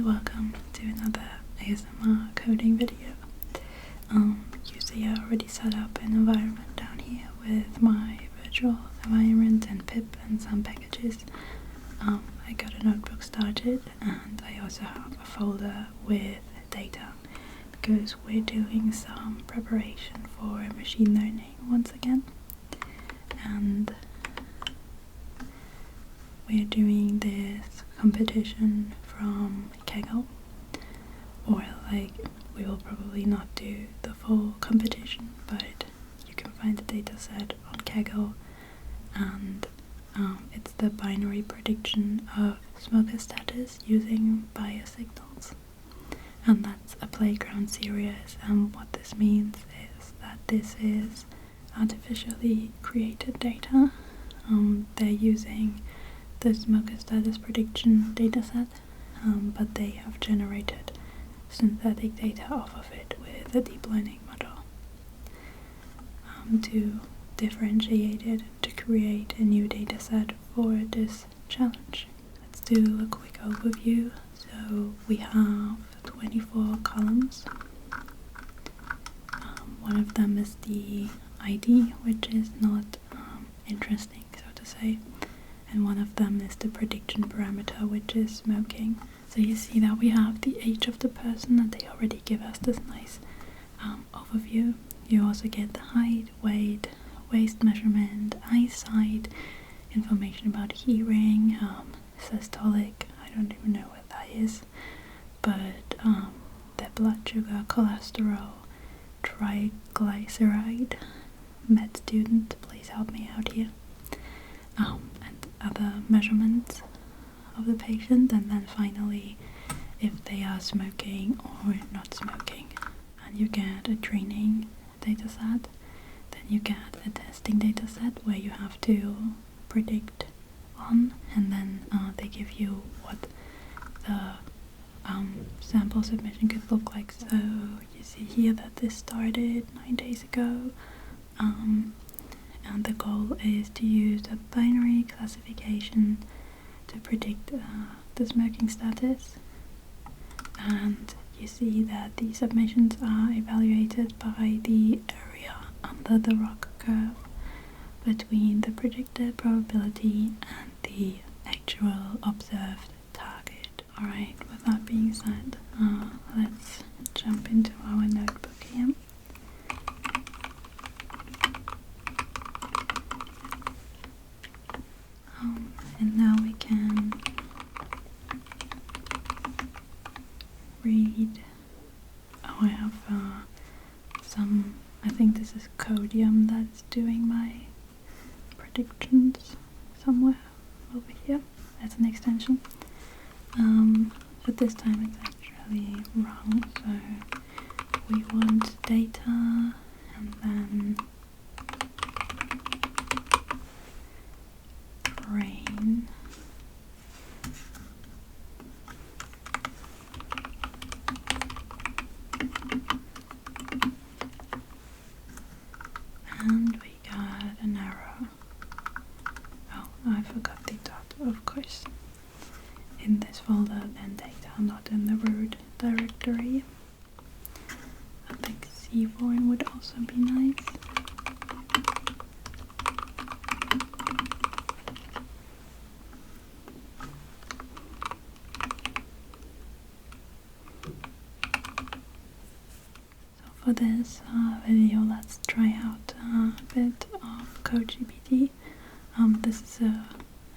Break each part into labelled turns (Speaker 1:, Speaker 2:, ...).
Speaker 1: welcome to another ASMR coding video. You see I already set up an environment down here with my virtual environment and pip and some packages. I got a notebook started, and I also have a folder with data because we're doing some preparation for machine learning once again, and we're doing this competition from Kaggle, or we will probably not do the full competition, but you can find the dataset on Kaggle, and it's the binary prediction of smoker status using biosignals, and that's a playground series. And what this means is that this is artificially created data. They're using the smoker status prediction dataset, but they have generated synthetic data off of it with a deep learning model to differentiate it, to create a new dataset for this challenge. Let's do a quick overview. So we have 24 columns. One of them is the ID, which is not interesting, so to say, and one of them is the prediction parameter, which is smoking. So you see that we have the age of the person, and they already give us this nice overview. You also get the height, weight, waist measurement, eyesight, information about hearing, systolic, I don't even know what that is, but their blood sugar, cholesterol, triglyceride, med student, please help me out here, and other measurements of the patient, and then finally if they are smoking or not smoking. And you get a training dataset, then you get a testing dataset where you have to predict on, and then they give you what the sample submission could look like. So you see here that this started 9 days ago, and the goal is to use a binary classification to predict the smoking status. And you see that the submissions are evaluated by the area under the ROC curve between the predicted probability and the actual observed target. Alright, with that being said, let's jump into our notebook here. And now we can read. I have I think this is Codium that's doing my predictions somewhere over here. That's an extension. But this time it's actually wrong. So we want data and then rain. And we got an error. Oh, I forgot the dot, of course. In this folder, then data, not in the root directory. I think C4 would also be nice. For this video, let's try out a bit of CodeGPT. This is an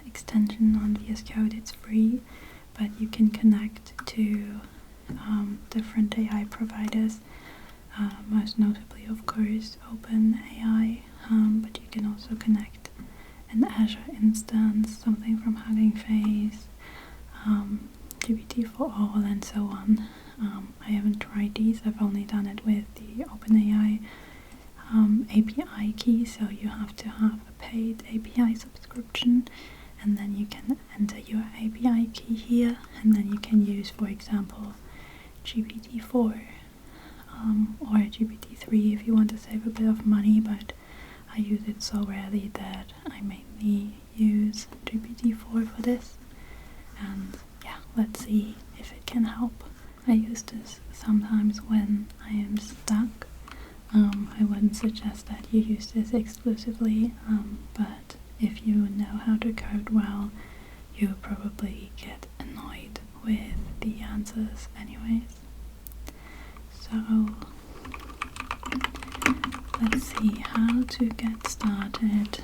Speaker 1: extension on VS Code. It's free, but you can connect to different AI providers, most notably, of course, OpenAI, but you can also connect an Azure instance, something from Hugging Face, GPT for All, and so on. I haven't tried these. I've only done it with the OpenAI API key, so you have to have a paid API subscription, and then you can enter your API key here, and then you can use, for example, GPT-4 or GPT-3 if you want to save a bit of money, but I use it so rarely that I mainly use GPT-4 for this. And yeah, let's see if it can help. I use this sometimes when I am stuck. I wouldn't suggest that you use this exclusively, but if you know how to code well, you probably get annoyed with the answers anyways. So let's see how to get started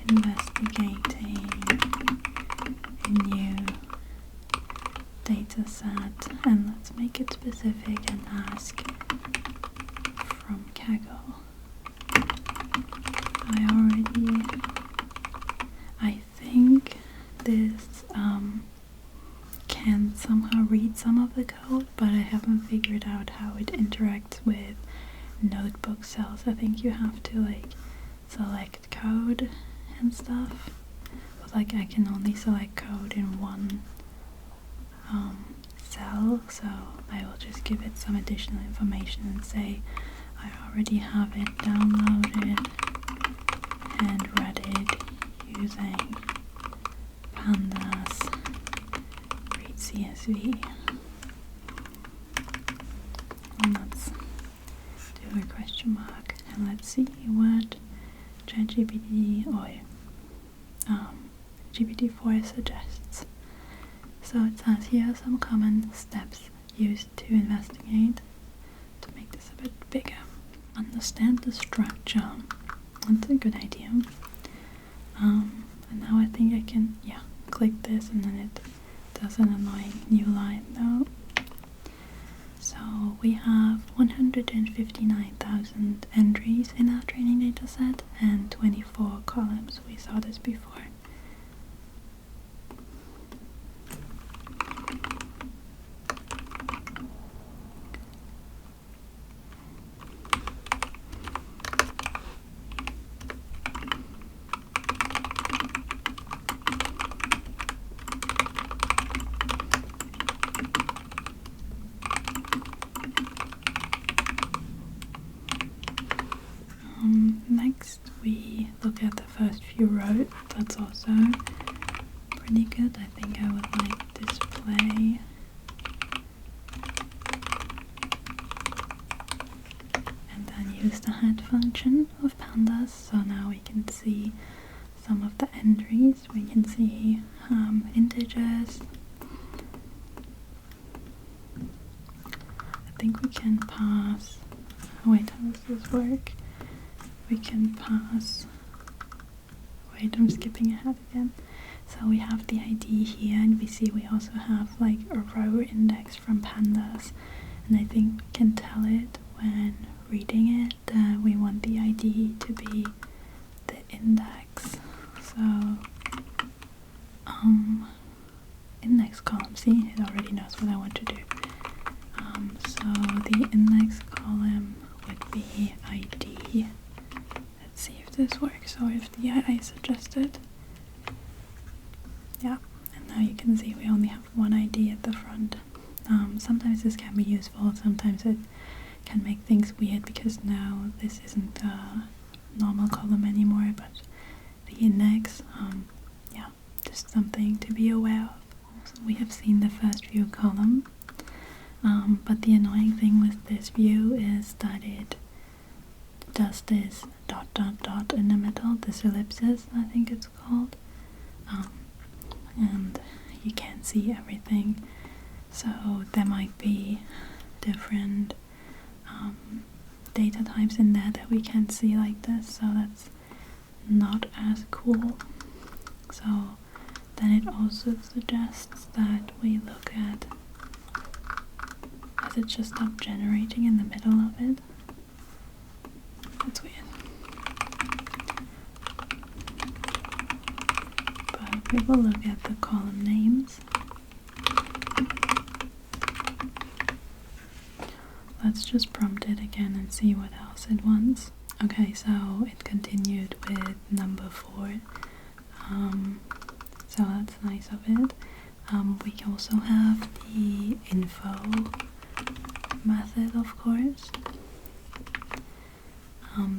Speaker 1: investigating a new data set, and let's make it specific and ask from Kaggle. I think this can somehow read some of the code, but I haven't figured out how it interacts with notebook cells. I think you have to like select code and stuff, but like I can only select code in one cell, so I will just give it some additional information and say I already have it downloaded and read it using pandas read CSV. And let's do a question mark and let's see what ChatGPT or GPT-4 suggests. So it says here are some common steps used to investigate. To make this a bit bigger. Understand the structure. That's a good idea. And now I think I can, click this and then it does an annoying new line though. So we have 159,000 entries in our training dataset and 24 columns. We saw this before. Next we look at the first few rows. That's also pretty good. I think I would like display and then use the head function of pandas. So now we can see some of the entries. We can see integers. I think we can pass, wait, how does this work? We can pass, wait, I'm skipping ahead again. So we have the ID here, and we see we also have like a row index from pandas, and I think we can tell it when reading it that we want the ID to be the index. So index column, see, it already knows what I want to do. So the index column would be ID. See if this works or if the AI suggested. Yeah, and now you can see we only have one ID at the front. Sometimes this can be useful, sometimes it can make things weird because now this isn't a normal column anymore, but the index, just something to be aware of. So we have seen the first view column, but the annoying thing with this view is that it does this ... in the middle, this ellipsis I think it's called, and you can't see everything, so there might be different data types in there that we can't see like this, so that's not as cool. So then it also suggests that we look at, has it just stopped generating in the middle of it? That's weird. But we will look at the column names. Let's just prompt it again and see what else it wants. Okay, so it continued with number 4. So that's nice of it. We also have the info method, of course.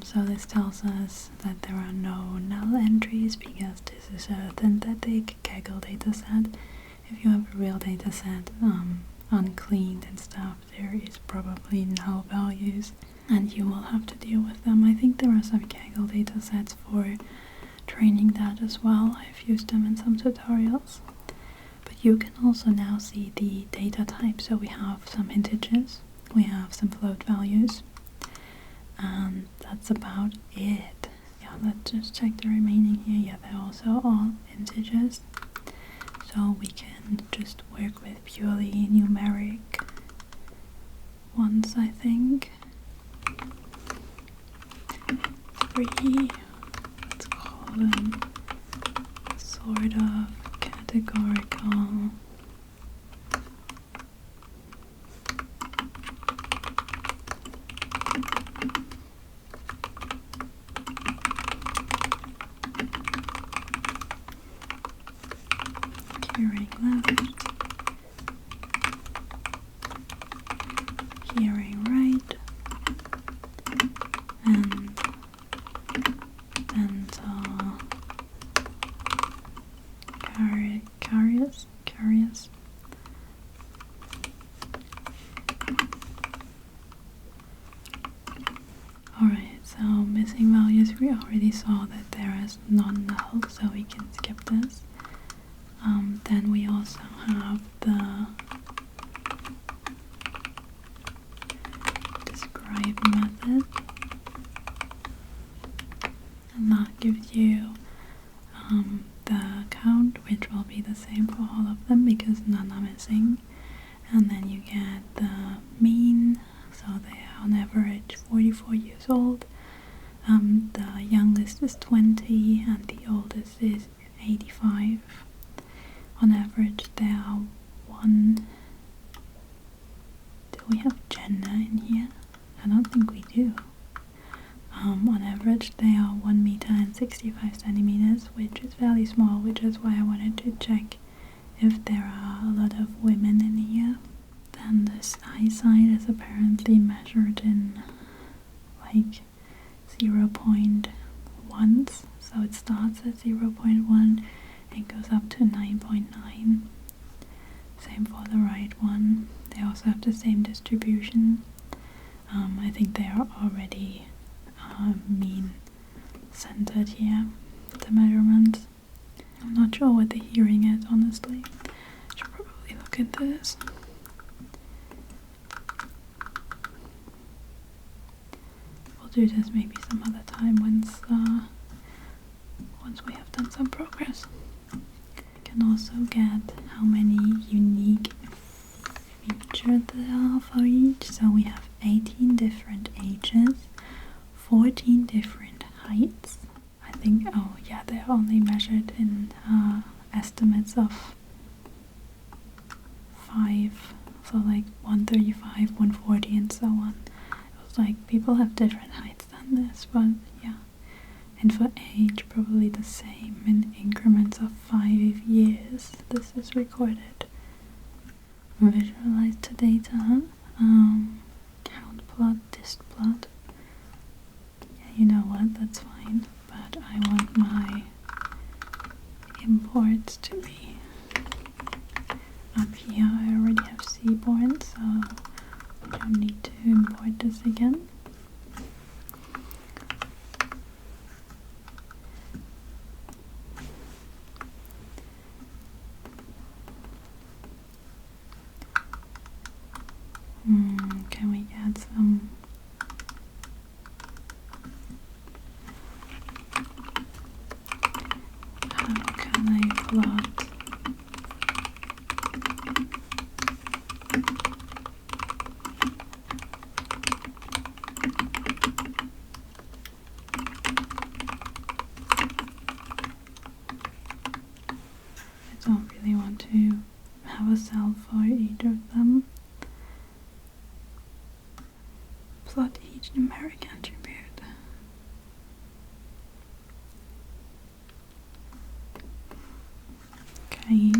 Speaker 1: So this tells us that there are no null entries because this is a synthetic Kaggle dataset. If you have a real dataset, uncleaned and stuff, there is probably null values and you will have to deal with them. I think there are some Kaggle datasets for training that as well. I've used them in some tutorials. But you can also now see the data type. So we have some integers, we have some float values, and that's about it. Yeah, let's just check the remaining here. Yeah, they're also all integers. So we can just work with purely numeric ones, I think. 3, let's call them sort of categorical. Hearing left, hearing right, and curious. Alright, so missing values, we already saw that there is non-null, so we can skip this. Then we also have the describe method, and that gives you the count, which will be the same for all of them because none are missing. And then you get the mean, so they are on average 44 years old. The youngest is 20 and the oldest is 85. On average there are one... Do we have gender in here? I don't think we do. On average they are 1 meter and 65 centimeters, which is fairly small, which is why I wanted to check if there are a lot of women in here. Then this eyesight is apparently measured in like 0.1s, so it starts at 0.1 and goes up to 9.9. Same for the right one. They also have the same distribution. I think they are already mean centered here, the measurements. I'm not sure what the hearing is, honestly. Should probably look at this. We'll do this maybe some other time once we have done some progress. We can also get how many unique features there are for each. So we have 18 different ages, 14 different heights. I think, oh yeah, they're only measured in estimates of 5, so like 135, 140 and so on. It was like people have different heights than this, but yeah. And for age, probably the same in increments of 5 years. This is recorded. Visualize the data. Count plot, dist plot. Yeah, you know what, that's fine. But I want my imports to be up here. I already have Seaborn, so I don't need to import this again. Can we get some... How can I plot? I don't really want to have a cell for each of them. Plot each numeric attribute. Okay.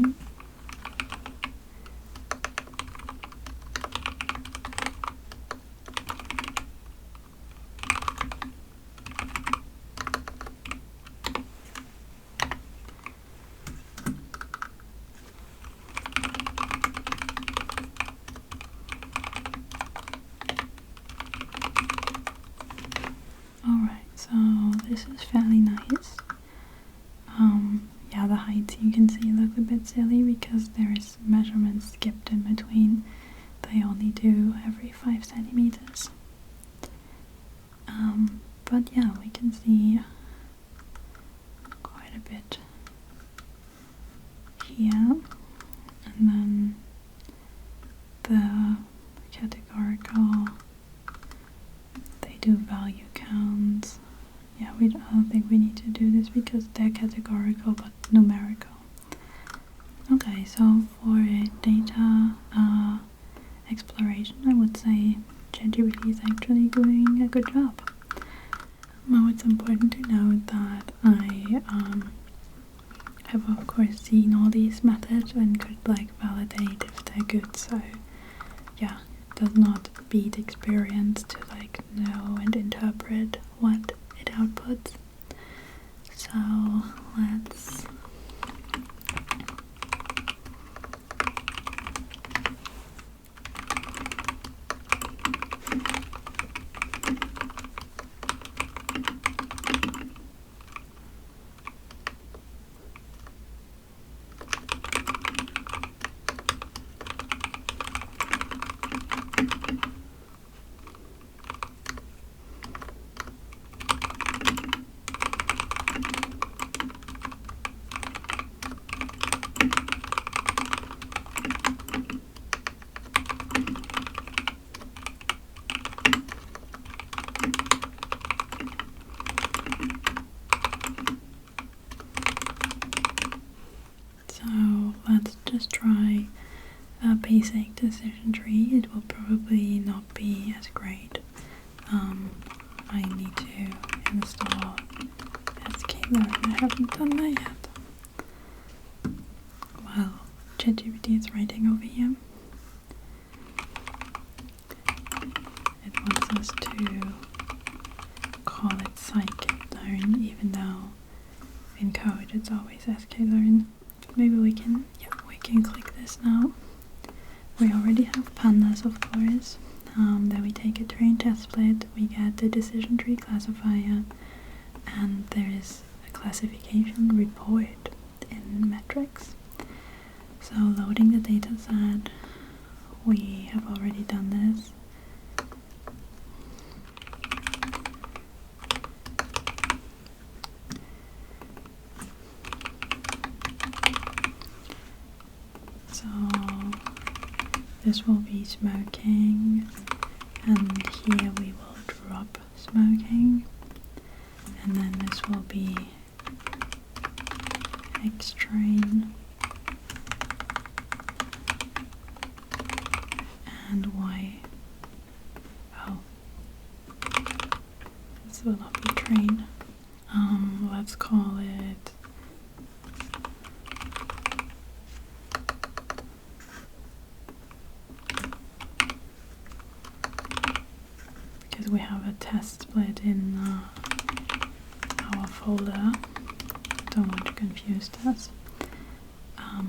Speaker 1: bit silly because there is measurements skipped in between. They only do every 5 centimeters. But yeah, we can see quite a bit here, and then the categorical, they do value counts. Yeah, I don't think we need to do this because they're categorical but numerical. Okay, so for a data exploration, I would say ChatGPT is actually doing a good job. Now it's important to note that I have of course seen all these methods and could like validate if they're good, so yeah, it does not beat experience to like know and interpret what it outputs. So let's just try a basic decision tree. It will probably not be as great. I need to install sklearn. I haven't done that yet. Well, ChatGPT is writing over here. It wants us to call it scikit-learn, even though in code it's always sklearn. Maybe we can click this now. We already have pandas, of course. Then we take a train test split, we get the decision tree classifier, and there is a classification report in metrics. So loading the dataset, we have already done this. So this will be smoking, and here we will drop smoking, and then this will be X-train and Y. Oh, this will not be train. Let's call it we have a test split in our folder. Don't want to confuse this. Oh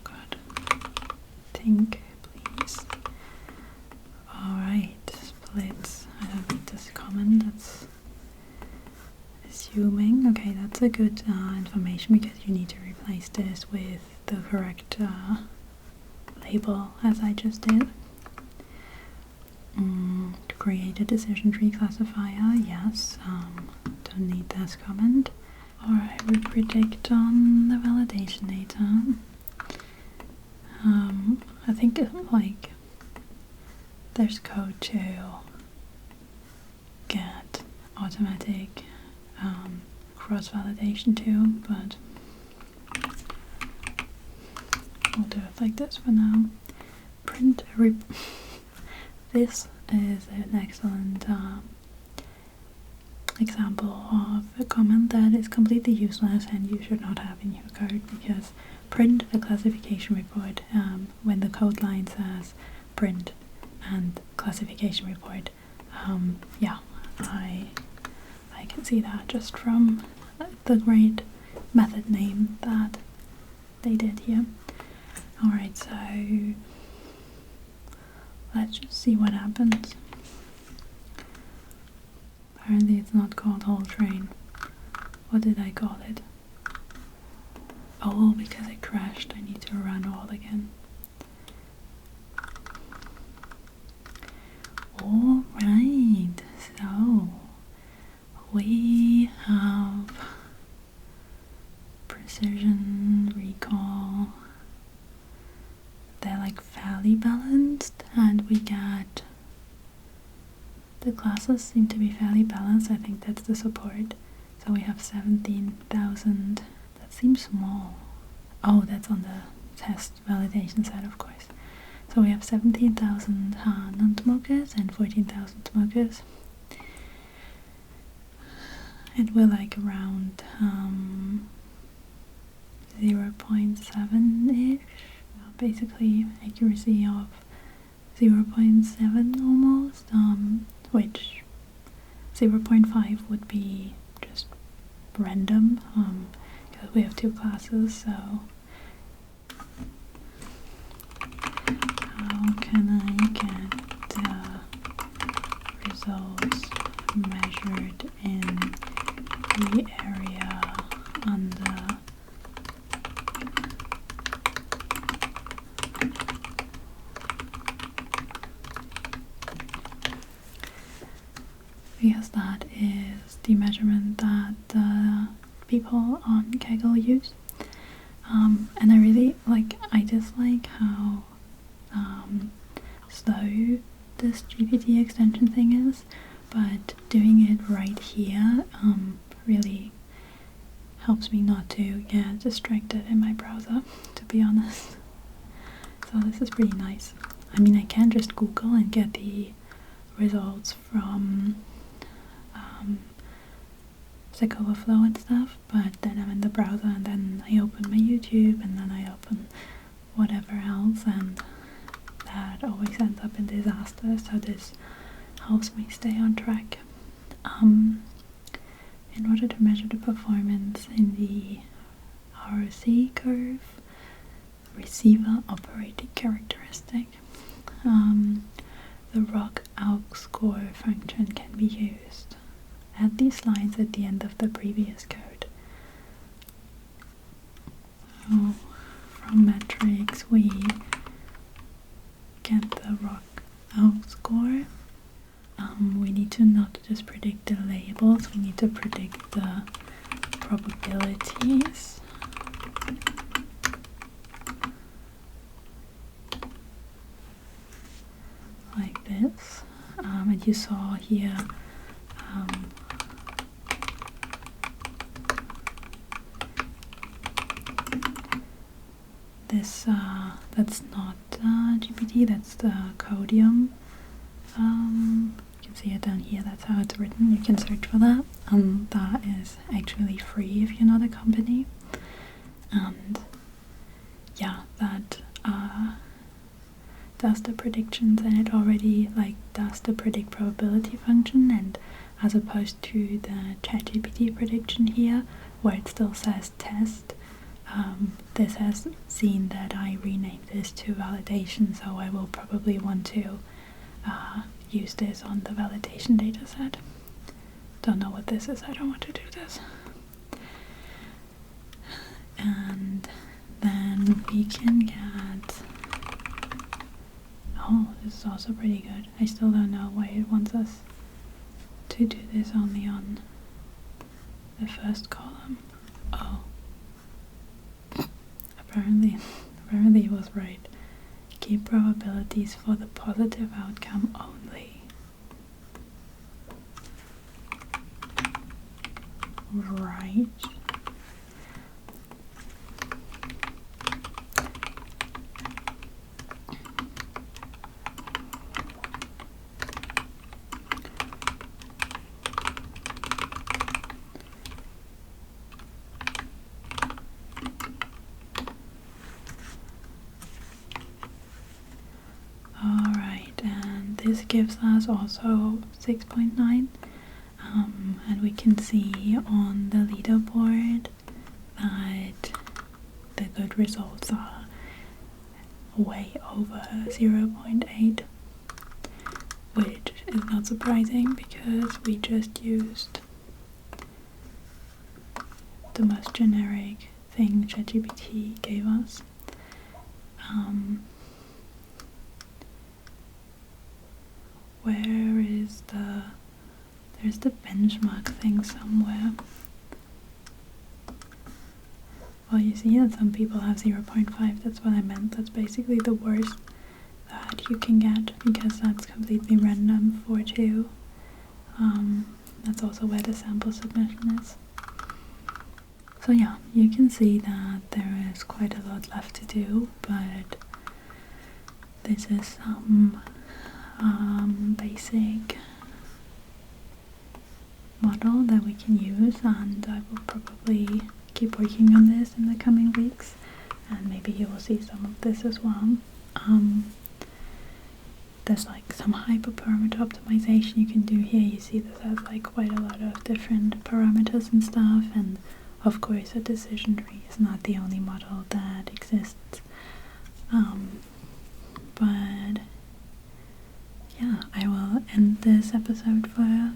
Speaker 1: god. Think, please. Alright, splits. I don't need this comment. That's assuming. Okay, that's a good information because you need to replace this with the correct label as I just did. To create a decision tree classifier, yes, don't need this comment. Alright, we predict on the validation data. I think like there's code to get automatic cross-validation too, but we'll do it like this for now. Print a This is an excellent example of a comment that is completely useless and you should not have in your code, because print a classification report when the code line says print and classification report. Yeah, I can see that just from the great method name that they did here. Alright, so let's just see what happens. Apparently it's not called whole train. What did I call it? Oh, because it crashed, I need to run all again. Alright, so we have precision, recall. They're like fairly balanced, and we get the classes seem to be fairly balanced. I think that's the support. So we have 17,000. That seems small. Oh, that's on the test validation side, of course. So we have 17,000 non-smokers and 14,000 smokers. And we're like around 0.7-ish. Basically accuracy of 0.7 almost, which 0.5 would be just random, because we have two classes, so how can I get the results measured in the area under because that is the measurement that people on Kaggle use. And I just like how slow this GPT extension thing is, but doing it right here really helps me not to get distracted in my browser, to be honest. So this is pretty nice. I mean, I can just Google and get the results from Stack Overflow and stuff, but then I'm in the browser and then I open my YouTube and then I open whatever else, and that always ends up in disaster, so this helps me stay on track. In order to measure the performance in the ROC curve, receiver operating characteristic, the ROC-ALG score function can be used. Add these lines at the end of the previous code. So from metrics we get the ROC-ALG score. We need to not just predict the labels, we need to predict the probabilities. Like this. And you saw here this, that's not GPT, that's the Codium. You can see it down here, that's how it's written, you can search for that. That is actually free if you're not a company. And yeah, that does the predictions, and it already does the predict probability function, and as opposed to the ChatGPT prediction here where it still says test, this has seen that I renamed this to validation, so I will probably want to use this on the validation dataset. Don't know what this is, I don't want to do this. And then we can get, oh, this is also pretty good. I still don't know why it wants us to do this only on the first column. Oh, apparently it was right. Keep probabilities for the positive outcome only. Right. Alright, and this gives us also 6.9, and we can see on the leaderboard that the good results are way over 0.8, which is not surprising because we just used the most generic everything ChatGPT gave us. Where is there's the benchmark thing somewhere. Well, you see that some people have 0.5, that's what I meant. That's basically the worst that you can get, because that's completely random for 2. That's also where the sample submission is. So yeah, you can see that there is quite a lot left to do, but this is some basic model that we can use, and I will probably keep working on this in the coming weeks, and maybe you will see some of this as well. There's like some hyperparameter optimization you can do here. You see this has like quite a lot of different parameters and stuff, and of course a decision tree is not the only model that exists. But yeah, I will end this episode for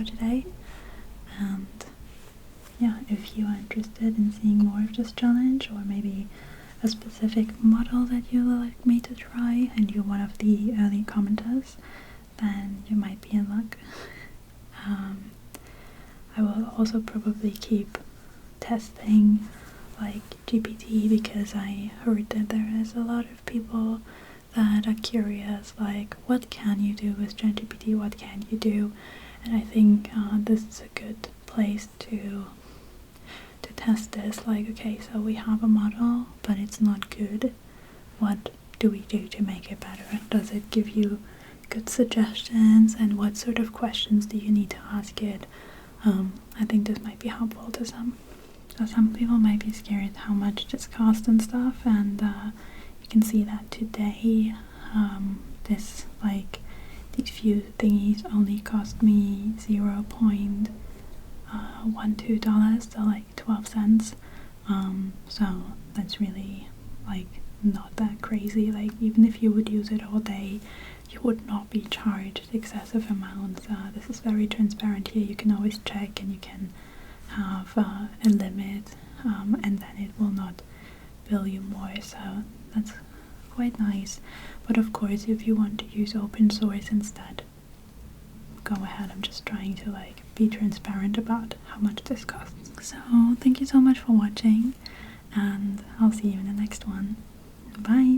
Speaker 1: today, and yeah, if you are interested in seeing more of this challenge, or maybe a specific model that you would like me to try, and you're one of the early commenters, then you might be in luck. I will also probably keep testing like GPT, because I heard that there is a lot of people that are curious, like, what can you do with ChatGPT, what can you do? And I think this is a good place to test this. Like, okay, so we have a model, but it's not good. What do we do to make it better? Does it give you good suggestions, and what sort of questions do you need to ask it? I think this might be helpful to some. So some people might be scared how much this costs and stuff, and you can see that today these few thingies only cost me $0.12, so like 12 cents. So that's really like not that crazy. Like, even if you would use it all day, you would not be charged excessive amounts. This is very transparent here. You can always check, and you can have a limit, and then it will not bill you more, so that's quite nice. But of course, if you want to use open source instead, go ahead. I'm just trying to like be transparent about how much this costs. So thank you so much for watching, and I'll see you in the next one. Bye.